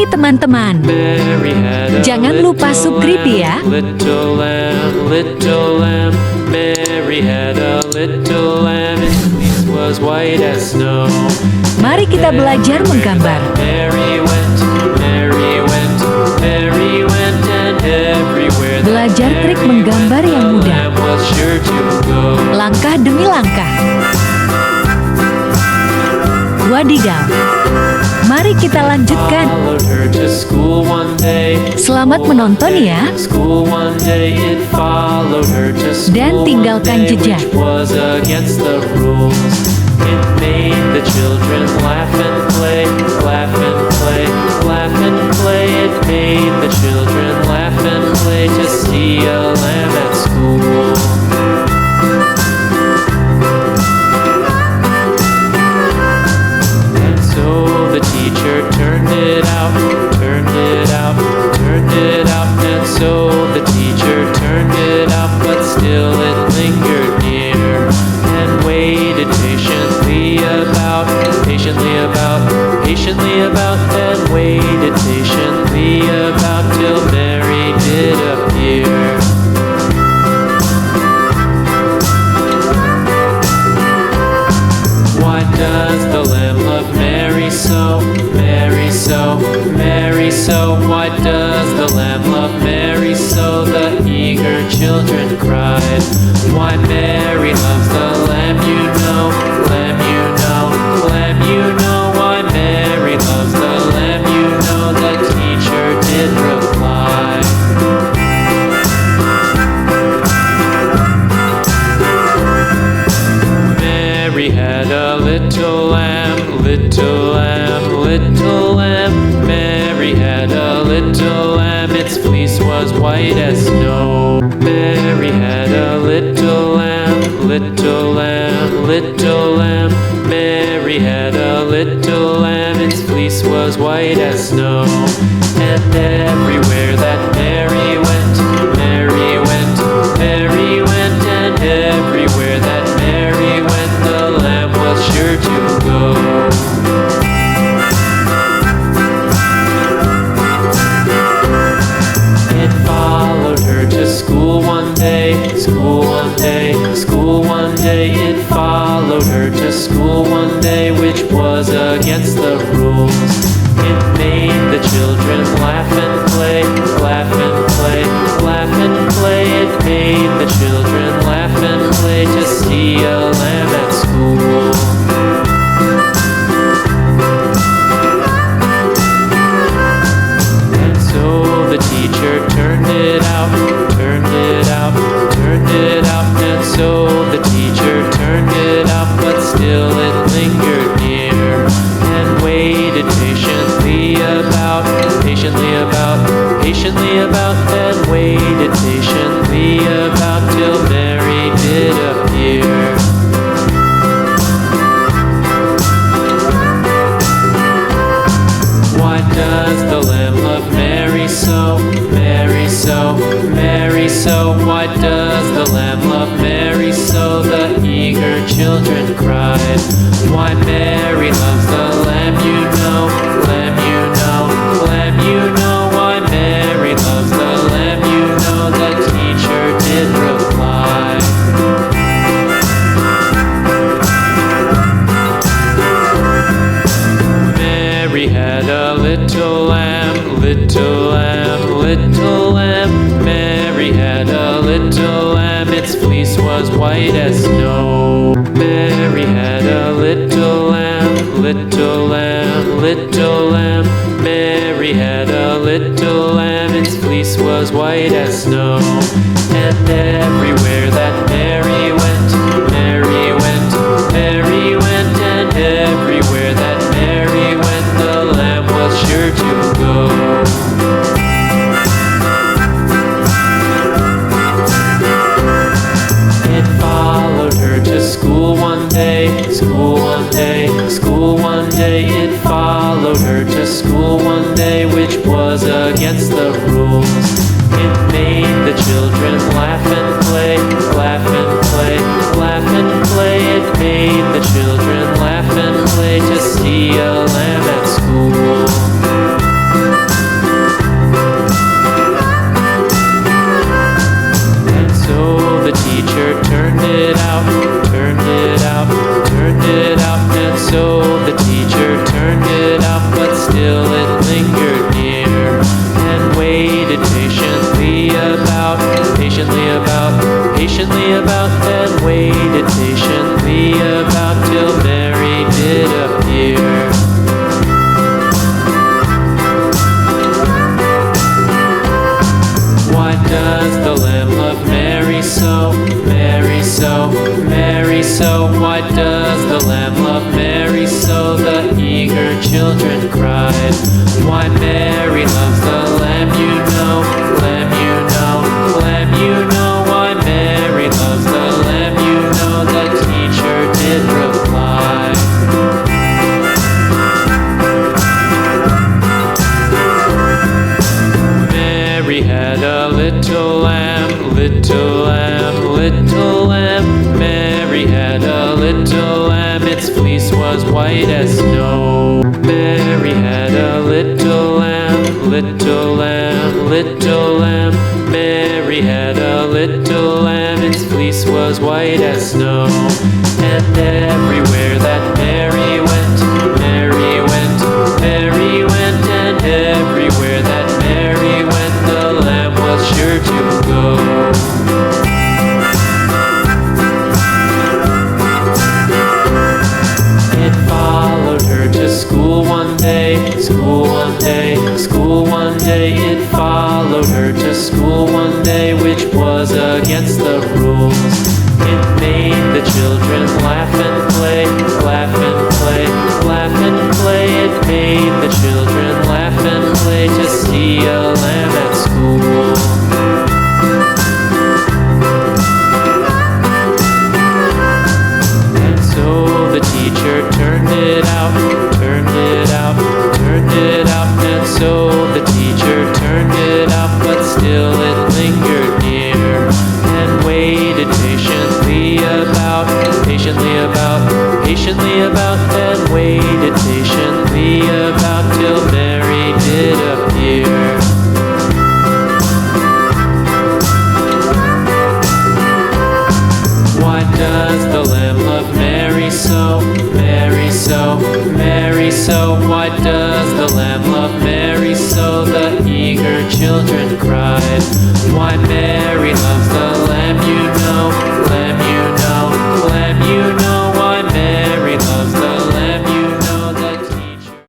teman-teman. Jangan lupa subscribe ya. Little lamb, Mary had a little lamb. Its fleece was white as snow. Mari kita belajar menggambar. Mary went, Mary went, Mary went, and everywhere Belajar trik menggambar yang mudah. lamb was sure to go. Langkah demi langkah. Wadidaw. Mari kita lanjutkan. Followed her to school one day. Selamat menonton ya. School one day, it followed her to school. Dan tinggalkan one day, jejak. which was against the rules. It made the children laugh and play, laugh and play, laugh and play. It made the children laugh and play to see a lamb at school. And so the teacher turned it out, turned it out, turned it out. And so the teacher turned it out, but still it lingered near and waited patiently about, patiently about, patiently about, and waited patiently about till Mary did appear. Why does the lamb love Mary so? Mary so, Mary so. Why does the lamb love Mary so? The eager children cried. Why Mary loves the lamb, you know, lamb, you know, lamb, you know. Why Mary loves the lamb, you know. The teacher did reply. Mary had a little lamb, little lamb, little lamb. Mary had a little lamb, its fleece was white as snow. Mary had a little lamb, little lamb, little lamb. Mary had a little lamb, its fleece was white as snow. And everywhere that Mary went, Mary went, Mary went, and everywhere that Mary went, the lamb was sure to go. It followed her to school one day, school one day, school one day. It followed her to school one day, which was against the rules. It made the children laugh and play, laugh and play, laugh and play. It made the children laugh and play to see a lamb at school. And so the teacher turned it out, turned it out, turned it out. And so the teacher turned it out, but still it lingered near and waited patiently about, patiently about, patiently about, and waited patiently about till Mary did appear. Why does the lamb love Mary so? Mary so, Mary so. Why does the lamb love Mary so? The eager children cried. Why Mary loves the lamb, you know, lamb, you know, lamb, you know. Why Mary loves the lamb, you know. The teacher did reply. Mary had a little lamb, little lamb, little lamb. Mary had a little lamb, its fleece was white as snow. Mary had a little lamb, little lamb, little lamb. Mary had a little lamb, its fleece was white as snow. And everywhere that Mary went, Mary went, Mary went, and everywhere that Mary went, the lamb was sure to go. It followed her to school one day, school one day, school one day. It followed her to school one day, which was against the rules. It made the children laugh and play, laugh and play, laugh and play. It made the children laugh and play to see a lamb at school. lamb love Mary so? The eager children cried. Why, Mary loves the lamb, you know, lamb, you know, lamb, you know. Why, Mary loves the lamb, you know, the teacher did reply. Mary had a little lamb, little lamb, little lamb. Mary had a little lamb, its fleece was white as snow. Mary had a little lamb, little lamb, little lamb. Mary had a little lamb, its fleece was white as snow. And everywhere that Mary went, Mary went, Mary went, and everywhere that Mary went, the lamb was sure to go. It followed her to school one day, school one day, school one day. It followed her to school one day, which was against the rules. It made the children laugh and play, laugh and play, laugh and play. It made the children laugh and play to see a lamb at school. And so the teacher turned it out, turned it out, turned it out. And so the teacher turned it out, but still it lingered near and waited patiently about, patiently about, patiently about, and waited patiently about till Mary did appear. Why does the lamb love Mary so? Mary so, Mary so. Why does